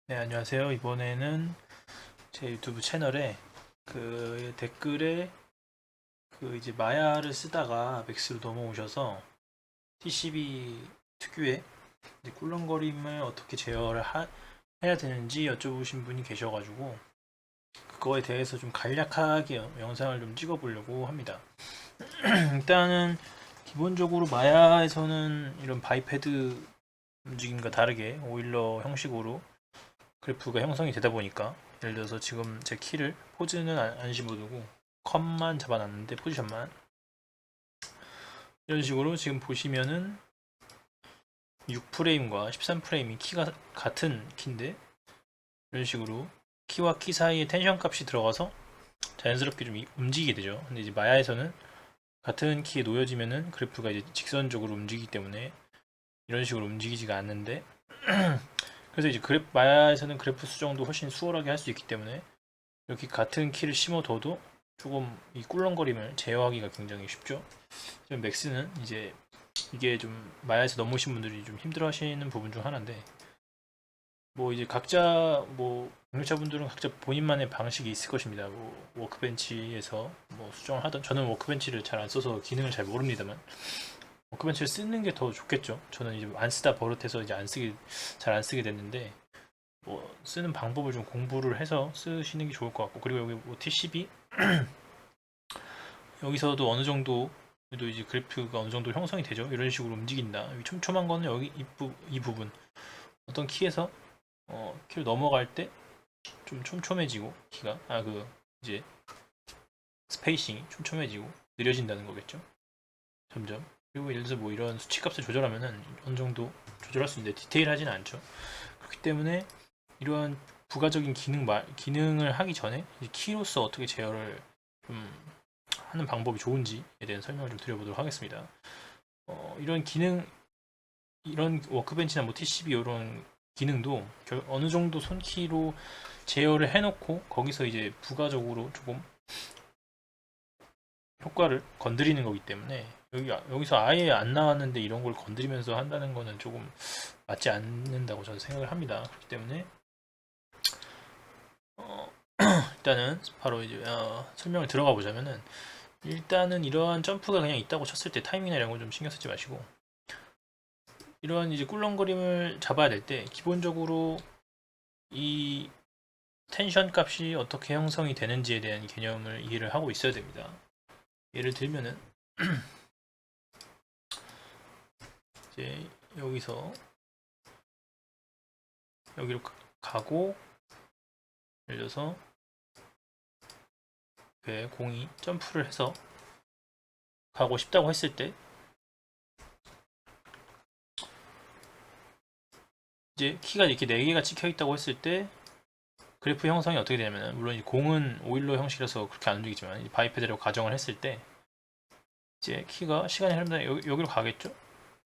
네, 안녕하세요. 이번에는 제 유튜브 채널에 그 댓글에 그 이제 마야를 쓰다가 맥스로 넘어오셔서 TCP 특유의 이제 꿀렁거림을 어떻게 제어를 해야 되는지 여쭤보신 분이 계셔가지고 그거에 대해서 좀 간략하게 영상을 좀 찍어보려고 합니다. 일단은 기본적으로 마야에서는 이런 바이패드 움직임과 다르게 오일러 형식으로 그래프가 형성이 되다 보니까 예를 들어서 지금 제 키를 포즈는 안 집어두고 컷만 잡아놨는데 포지션만 이런 식으로 지금 보시면은 6프레임과 13프레임이 키가 같은 키인데 이런 식으로 키와 키 사이에 텐션 값이 들어가서 자연스럽게 좀 움직이게 되죠. 근데 이제 마야에서는 같은 키에 놓여지면은 그래프가 이제 직선적으로 움직이기 때문에 이런 식으로 움직이지가 않는데 그래서 이제 마야에서는 그래프 수정도 훨씬 수월하게 할 수 있기 때문에 이렇게 같은 키를 심어둬도 조금 이 꿀렁거림을 제어하기가 굉장히 쉽죠. 지금 맥스는 이제 이게 좀 마야에서 넘으신 분들이 좀 힘들어 하시는 부분 중 하나인데 뭐 이제 각자 뭐 능력자분들은 각자 본인만의 방식이 있을 것입니다. 뭐 워크벤치에서 뭐 수정을 하던 저는 워크벤치를 잘 안 써서 기능을 잘 모릅니다만 워크벤치를 쓰는 게 더 좋겠죠. 저는 이제 안 쓰다 버릇해서 이제 안 쓰게 잘 안 쓰게 됐는데 뭐 쓰는 방법을 좀 공부를 해서 쓰시는 게 좋을 것 같고 그리고 여기 뭐 TCB 여기서도 어느 정도 그래도 이제 그래프가 어느 정도 형성이 되죠. 이런 식으로 움직인다. 촘촘한 거는 여기 이 부분 어떤 키에서 키를 넘어갈 때 좀 촘촘해지고 키가 그 이제 스페이싱이 촘촘해지고 느려진다는 거겠죠. 점점. 그리고 예를 들어서 뭐 이런 수치값을 조절하면은 어느 정도 조절할 수 있는데 디테일하지는 않죠. 그렇기 때문에 이러한 부가적인 기능을 하기 전에 키로서 어떻게 제어를 좀 하는 방법이 좋은지에 대한 설명을 좀 드려보도록 하겠습니다. 이런 기능, 이런 워크벤치나 뭐 TCB 이런 기능도 어느 정도 손키로 제어를 해놓고 거기서 이제 부가적으로 조금 효과를 건드리는 거기 때문에 여기서 아예 안 나왔는데 이런 걸 건드리면서 한다는 거는 조금 맞지 않는다고 저는 생각을 합니다. 그렇기 때문에 어, 일단은 바로 이제 설명을 들어가 보자면은 일단은 이러한 점프가 그냥 있다고 쳤을 때 타이밍이나 이런 걸 좀 신경 쓰지 마시고 이러한 이제 꿀렁거림을 잡아야 될 때 기본적으로 이 텐션 값이 어떻게 형성이 되는지에 대한 개념을 이해를 하고 있어야 됩니다. 예를 들면은 이제 여기서 여기로 가고 예를 들어서 공이 점프를 해서 가고 싶다고 했을 때 이제 키가 이렇게 4개가 찍혀 있다고 했을 때 그래프 형성이 어떻게 되냐면 물론 공은 오일러 형식이라서 그렇게 안 움직이지만 바이패드라고 가정을 했을 때 이제 키가 시간이 흐르면 여기로 가겠죠.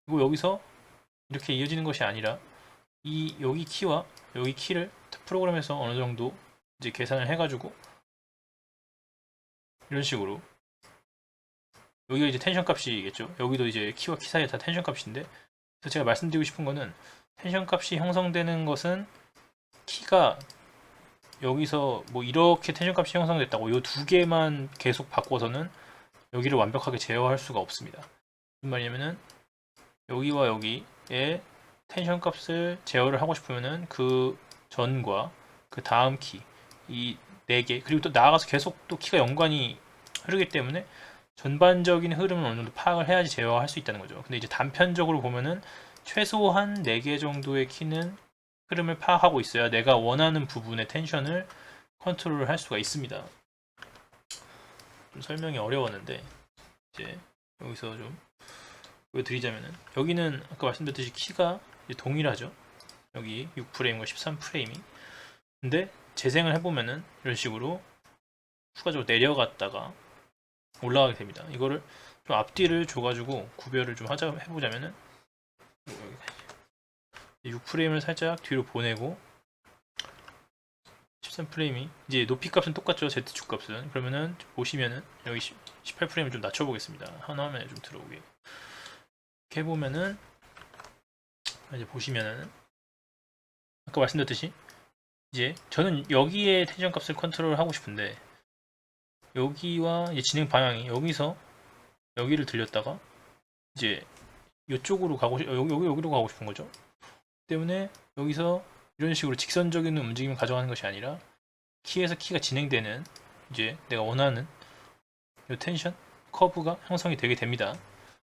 그리고 여기서 이렇게 이어지는 것이 아니라 이 여기 키와 여기 키를 프로그램에서 어느 정도 이제 계산을 해가지고 이런 식으로 여기가 이제 텐션 값이겠죠. 여기도 이제 키와 키 사이에 다 텐션 값인데 그래서 제가 말씀드리고 싶은 거는 텐션 값이 형성되는 것은 키가 여기서 뭐 이렇게 텐션 값이 형성됐다고 이 두 개만 계속 바꿔서는 여기를 완벽하게 제어할 수가 없습니다. 무슨 말이냐면은 여기와 여기에 텐션 값을 제어를 하고 싶으면은 그 전과 그 다음 키, 이 네 개, 그리고 또 나아가서 계속 또 키가 연관이 흐르기 때문에 전반적인 흐름을 어느 정도 파악을 해야지 제어할 수 있다는 거죠. 근데 이제 단편적으로 보면은 최소한 4개 정도의 키는 흐름을 파악하고 있어야 내가 원하는 부분의 텐션을 컨트롤을 할 수가 있습니다. 좀 설명이 어려웠는데 이제 여기서 좀 보여드리자면은 여기는 아까 말씀드렸듯이 키가 동일하죠. 여기 6프레임과 13프레임이 근데 재생을 해보면은 이런 식으로 추가적으로 내려갔다가 올라가게 됩니다. 이거를 좀 앞뒤를 줘가지고 구별을 좀 해보자면은 6프레임을 살짝 뒤로 보내고 13프레임이 이제 높이 값은 똑같죠. Z축 값은 그러면은 보시면은 여기 18프레임을 좀 낮춰보겠습니다. 하나 화면에 좀 들어오게 이렇게 해보면은 이제 보시면은 아까 말씀드렸듯이 이제 저는 여기에 텐션 값을 컨트롤 하고 싶은데 여기와 이제 진행 방향이 여기서 여기를 들렸다가 이제 이쪽으로 여기로 가고 싶은 거죠. 때문에 여기서 이런 식으로 직선적인 움직임을 가져가는 것이 아니라 키에서 키가 진행되는 이제 내가 원하는 이 텐션 커브가 형성이 되게 됩니다.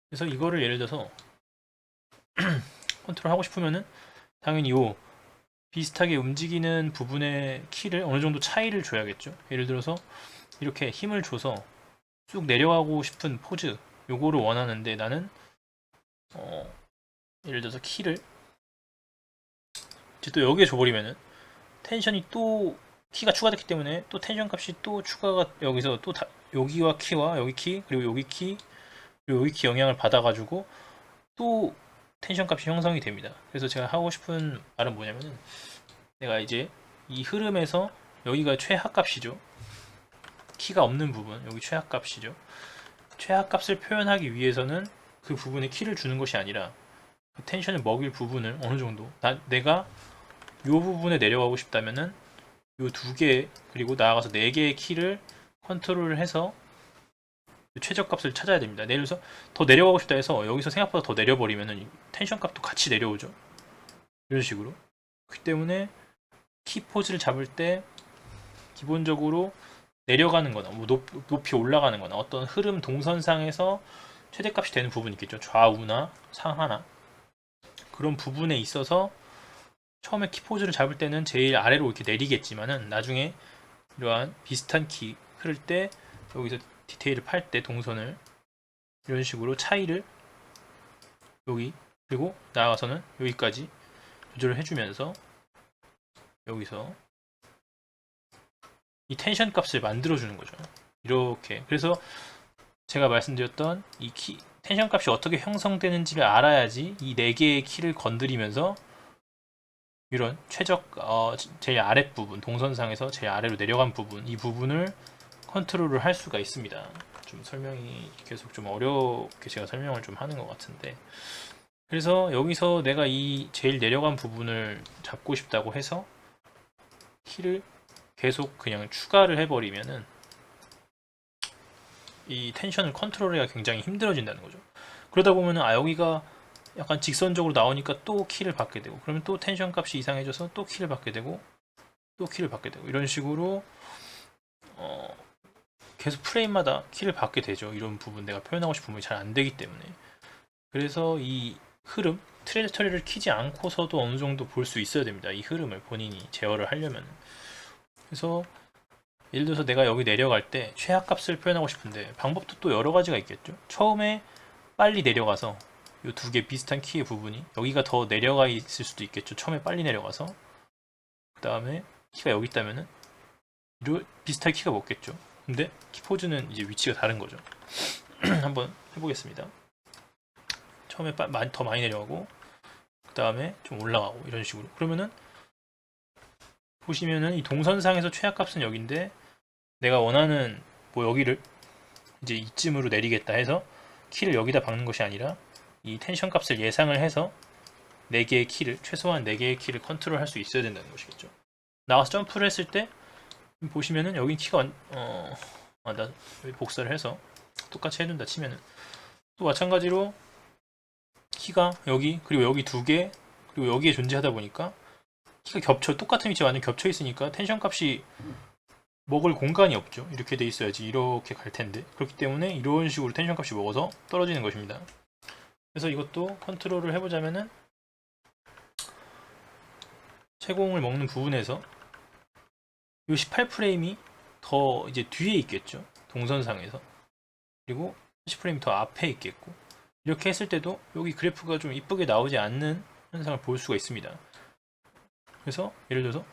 그래서 이거를 예를 들어서 컨트롤 하고 싶으면은 당연히 요 비슷하게 움직이는 부분의 키를 어느 정도 차이를 줘야겠죠. 예를 들어서 이렇게 힘을 줘서 쭉 내려가고 싶은 포즈 요거를 원하는데 나는 예를 들어서 키를 이제 또 여기에 줘버리면은 텐션이 또 키가 추가됐기 때문에 또 텐션 값이 또 추가가 여기서 또 여기와 키와 여기 키 그리고 여기 키 그리고 여기 키 영향을 받아가지고 또 텐션 값이 형성이 됩니다. 그래서 제가 하고 싶은 말은 뭐냐면은 내가 이제 이 흐름에서 여기가 최하값이죠. 키가 없는 부분 여기 최하값이죠. 최하값을 표현하기 위해서는 그 부분에 키를 주는 것이 아니라 그 텐션을 먹일 부분을 어느 정도 내가 이 부분에 내려가고 싶다면은 이 두 개 그리고 나아가서 네 개의 키를 컨트롤을 해서 최저값을 찾아야 됩니다. 예를 들어서 더 내려가고 싶다 해서 여기서 생각보다 더 내려버리면은 텐션 값도 같이 내려오죠. 이런 식으로. 그렇기 때문에 키 포즈를 잡을 때 기본적으로 내려가는 거나 뭐 높이 올라가는 거나 어떤 흐름 동선상에서 최대값이 되는 부분이 있겠죠. 좌우나 상하나 그런 부분에 있어서 처음에 키 포즈를 잡을 때는 제일 아래로 이렇게 내리겠지만은 나중에 이러한 비슷한 키 흐를 때 여기서 디테일을 팔 때 동선을 이런 식으로 차이를 여기 그리고 나아가서는 여기까지 조절을 해주면서 여기서 이 텐션 값을 만들어주는 거죠. 이렇게 그래서 제가 말씀드렸던 이 텐션 값이 어떻게 형성되는지를 알아야지 이 4개의 키를 건드리면서 이런 제일 아랫부분 동선상에서 제일 아래로 내려간 부분 이 부분을 컨트롤을 할 수가 있습니다. 좀 설명이 계속 좀 어렵게 제가 설명을 좀 하는 것 같은데 그래서 여기서 내가 이 제일 내려간 부분을 잡고 싶다고 해서 키를 계속 그냥 추가를 해버리면은 이 텐션을 컨트롤하기가 굉장히 힘들어진다는 거죠. 그러다 보면은 여기가 약간 직선적으로 나오니까 또 키를 받게 되고 그러면 또 텐션 값이 이상해져서 또 키를 받게 되고 또 키를 받게 되고 이런 식으로 계속 프레임마다 키를 받게 되죠. 이런 부분 내가 표현하고 싶은 부분이 잘 안 되기 때문에 그래서 이 흐름 트레저터리를 키지 않고서도 어느 정도 볼 수 있어야 됩니다. 이 흐름을 본인이 제어를 하려면 그래서 예를 들어서 내가 여기 내려갈 때 최하값을 표현하고 싶은데 방법도 또 여러 가지가 있겠죠. 처음에 빨리 내려가서 이 두 개 비슷한 키의 부분이 여기가 더 내려가 있을 수도 있겠죠. 처음에 빨리 내려가서 그 다음에 키가 여기 있다면은 비슷한 키가 먹겠죠. 근데 키 포즈는 이제 위치가 다른 거죠. 한번 해보겠습니다. 처음에 더 많이 내려가고 그 다음에 좀 올라가고 이런 식으로 그러면은 보시면은 이 동선상에서 최하값은 여기인데 내가 원하는 뭐 여기를 이제 이쯤으로 내리겠다 해서 키를 여기다 박는 것이 아니라 이 텐션 값을 예상을 해서 4개의 키를 최소한 4개의 키를 컨트롤 할 수 있어야 된다는 것이겠죠. 나와서 점프를 했을 때 보시면은 여기 키가 나 여기 복사를 해서 똑같이 해둔다 치면은 또 마찬가지로 키가 여기 그리고 여기 2개 그리고 여기에 존재하다 보니까 키가 똑같은 위치에 완전 겹쳐 있으니까 텐션 값이 먹을 공간이 없죠. 이렇게 돼 있어야지 이렇게 갈 텐데 그렇기 때문에 이런 식으로 텐션 값이 먹어서 떨어지는 것입니다. 그래서 이것도 컨트롤을 해보자면은 채공을 먹는 부분에서 이 18프레임이 더 이제 뒤에 있겠죠. 동선상에서 그리고 10프레임 더 앞에 있겠고 이렇게 했을 때도 여기 그래프가 좀 이쁘게 나오지 않는 현상을 볼 수가 있습니다. 그래서 예를 들어서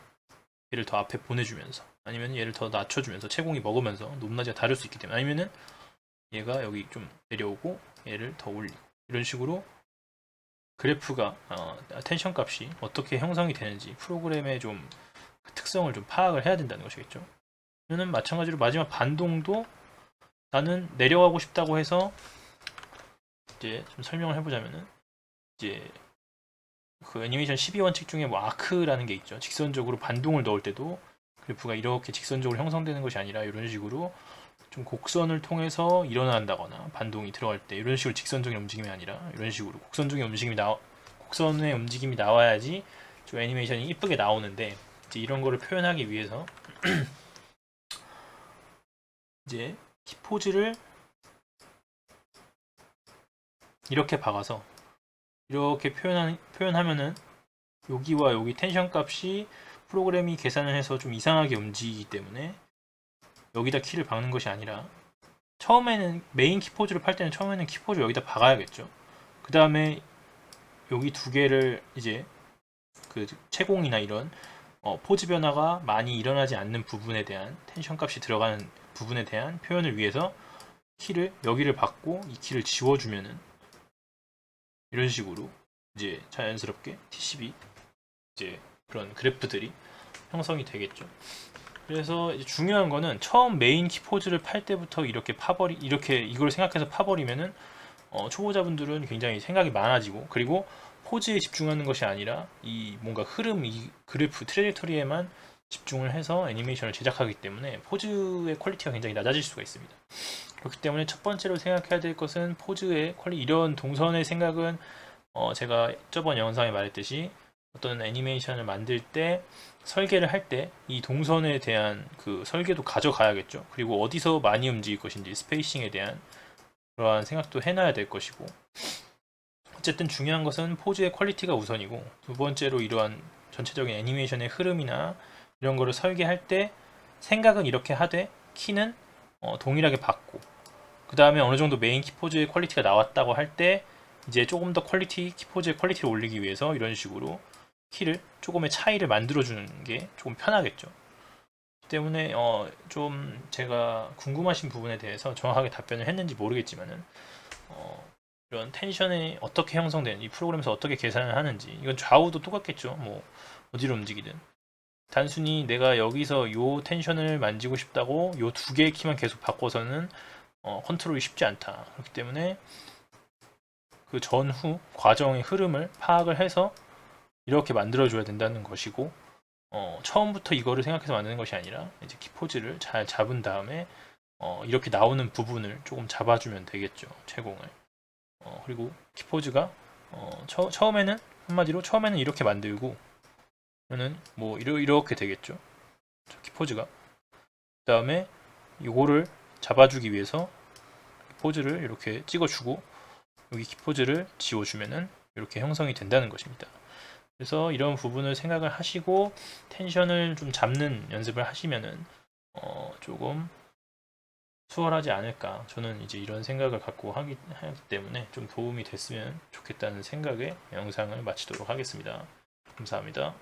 얘를 더 앞에 보내주면서 아니면 얘를 더 낮춰주면서 채공이 먹으면서 높낮이가 다를 수 있기 때문에 아니면은 얘가 여기 좀 내려오고 얘를 더 올리고 이런 식으로 그래프가 텐션 값이 어떻게 형성이 되는지 프로그램의 좀 그 특성을 좀 파악을 해야 된다는 것이겠죠. 그러면 마찬가지로 마지막 반동도 나는 내려가고 싶다고 해서 이제 좀 설명을 해보자면은 이제 그 애니메이션 12원칙 중에 뭐 아크라는 게 있죠. 직선적으로 반동을 넣을 때도 그래프가 이렇게 직선적으로 형성되는 것이 아니라 이런 식으로 좀 곡선을 통해서 일어난다거나 반동이 들어갈 때 이런 식으로 직선적인 움직임이 아니라 이런 식으로 곡선의 움직임이 나와야지 좀 애니메이션이 이쁘게 나오는데, 이제 이런 거를 표현하기 위해서 이제 키포즈를 이렇게 박아서 이렇게 표현하면은 여기와 여기 텐션 값이 프로그램이 계산을 해서 좀 이상하게 움직이기 때문에 여기다 키를 박는 것이 아니라, 처음에는 메인 키포즈를 팔 때는 처음에는 키포즈 여기다 박아야겠죠. 그 다음에 여기 두 개를 이제 그 채공이나 이런 포즈 변화가 많이 일어나지 않는 부분에 대한 텐션 값이 들어가는 부분에 대한 표현을 위해서 키를 여기를 받고 이 키를 지워주면은 이런 식으로 이제 자연스럽게 TCB 이제 그런 그래프들이 형성이 되겠죠. 그래서 이제 중요한 거는 처음 메인 키포즈를 팔 때부터 이렇게 이걸 생각해서 파버리면은 초보자분들은 굉장히 생각이 많아지고, 그리고 포즈에 집중하는 것이 아니라 이 뭔가 흐름, 이 그래프 트레젝터리에만 집중을 해서 애니메이션을 제작하기 때문에 포즈의 퀄리티가 굉장히 낮아질 수가 있습니다. 그렇기 때문에 첫 번째로 생각해야 될 것은 포즈의 퀄리티. 이런 동선의 생각은 제가 저번 영상에 말했듯이 어떤 애니메이션을 만들 때, 설계를 할 때 이 동선에 대한 그 설계도 가져가야겠죠. 그리고 어디서 많이 움직일 것인지 스페이싱에 대한 그러한 생각도 해놔야 될 것이고, 어쨌든 중요한 것은 포즈의 퀄리티가 우선이고, 두 번째로 이러한 전체적인 애니메이션의 흐름이나 이런 거를 설계할 때 생각은 이렇게 하되 키는 동일하게 받고, 그 다음에 어느 정도 메인 키포즈의 퀄리티가 나왔다고 할 때 이제 조금 더 키포즈의 퀄리티를 올리기 위해서 이런 식으로 키를 조금의 차이를 만들어주는 게 조금 편하겠죠. 때문에 좀 제가 궁금하신 부분에 대해서 정확하게 답변을 했는지 모르겠지만은 이런 텐션이 어떻게 형성되는지, 이 프로그램에서 어떻게 계산을 하는지, 이건 좌우도 똑같겠죠. 뭐 어디로 움직이든 단순히 내가 여기서 요 텐션을 만지고 싶다고 요 두 개의 키만 계속 바꿔서는 컨트롤이 쉽지 않다. 그렇기 때문에 그 전후 과정의 흐름을 파악을 해서 이렇게 만들어줘야 된다는 것이고, 처음부터 이거를 생각해서 만드는 것이 아니라 이제 키포즈를 잘 잡은 다음에 이렇게 나오는 부분을 조금 잡아주면 되겠죠. 채공을. 그리고 키포즈가 처음에는 한마디로 처음에는 이렇게 만들고 는 뭐 이렇게 되겠죠. 키포즈가. 그 다음에 이거를 잡아주기 위해서 포즈를 이렇게 찍어주고 여기 키포즈를 지워주면은 이렇게 형성이 된다는 것입니다. 그래서 이런 부분을 생각을 하시고 텐션을 좀 잡는 연습을 하시면은 조금 수월하지 않을까. 저는 이제 이런 생각을 갖고 하기 때문에 좀 도움이 됐으면 좋겠다는 생각에 영상을 마치도록 하겠습니다. 감사합니다.